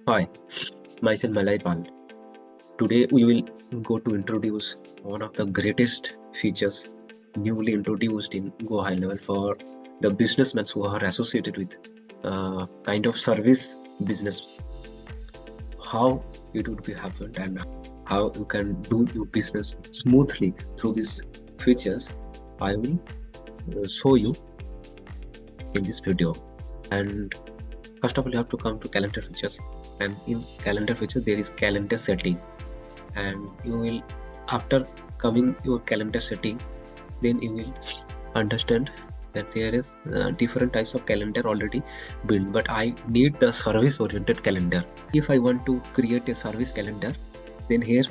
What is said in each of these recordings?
Hi, myself Malay Pal. Today we will go to introduce one of the greatest features newly introduced in GoHighlevel for the businessmen who are associated with kind of service business. How it would be happened and how you can do your business smoothly through these features. I will show you in this video. And first of all, you have to come to calendar features, and in calendar feature there is calendar setting, and you will, after coming your calendar setting, then you will understand that there is different types of calendar already built, but I need the service oriented calendar. If I want to create a service calendar, then here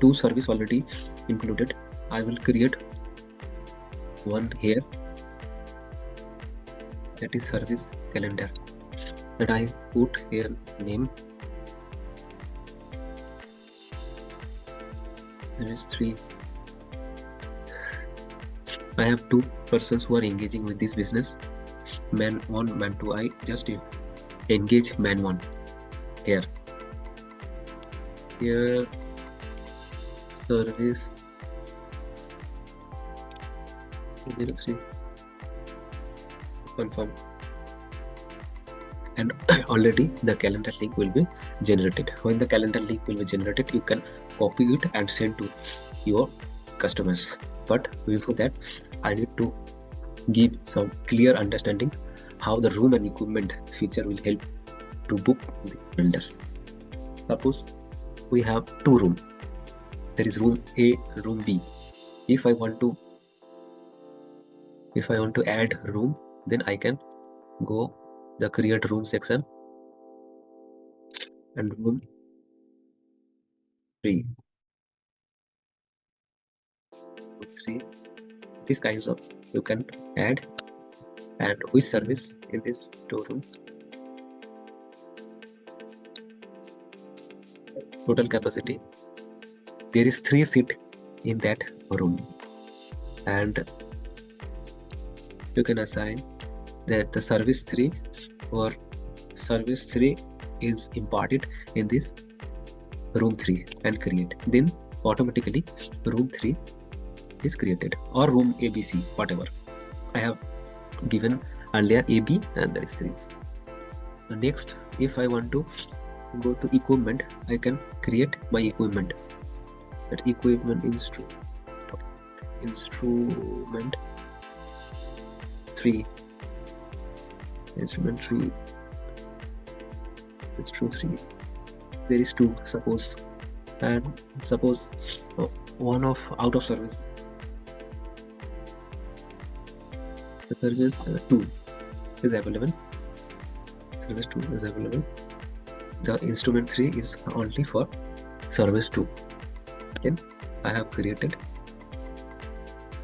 two service already included. I will create one here, that is service calendar, and I put here name. There is 3. I have 2 persons who are engaging with this business, man 1, man 2. I just engage man 1 here. Here service 03 confirm, and already the calendar link will be generated. When the calendar link will be generated, you can copy it and send to your customers. But before that, I need to give some clear understandings how the room and equipment feature will help to book the builders. Suppose we have 2 rooms. There is room A, room B. If I want to add room, then I can go the create room section and room 3. These kinds of you can add, and which service in this 2 room. Total capacity, there is 3 seat in that room, and you can assign that the service 3 or service 3 is imparted in this room 3 and create. Then automatically room 3 is created, or room ABC, whatever. I have given earlier AB, and there is 3. Next, if I want to go to equipment, I can create my equipment. That equipment instrument 3, instrument 3, it's true 3. There is 2, suppose, and suppose one of out of service. The service 2 is available. Service 2 is available. The instrument 3 is only for service 2. Then I have created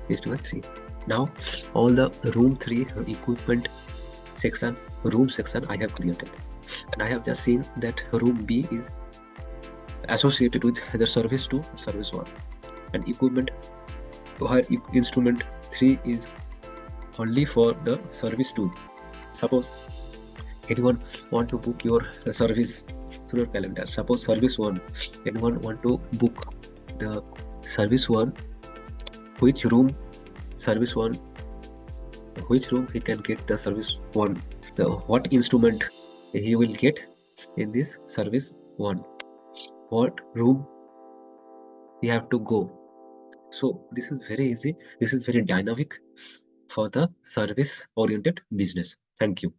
instrument 3. Now all the room 3 equipment section, room section I have created, and I have just seen that room B is associated with the service 2, service 1, and equipment or instrument 3 is only for the service 2. Suppose anyone want to book your service through your calendar. Suppose service 1, anyone want to book the service 1, which room service 1, which room he can get the service 1, the what instrument he will get in this service 1, what room he have to go. So this is very easy, this is very dynamic for the service oriented business. Thank you.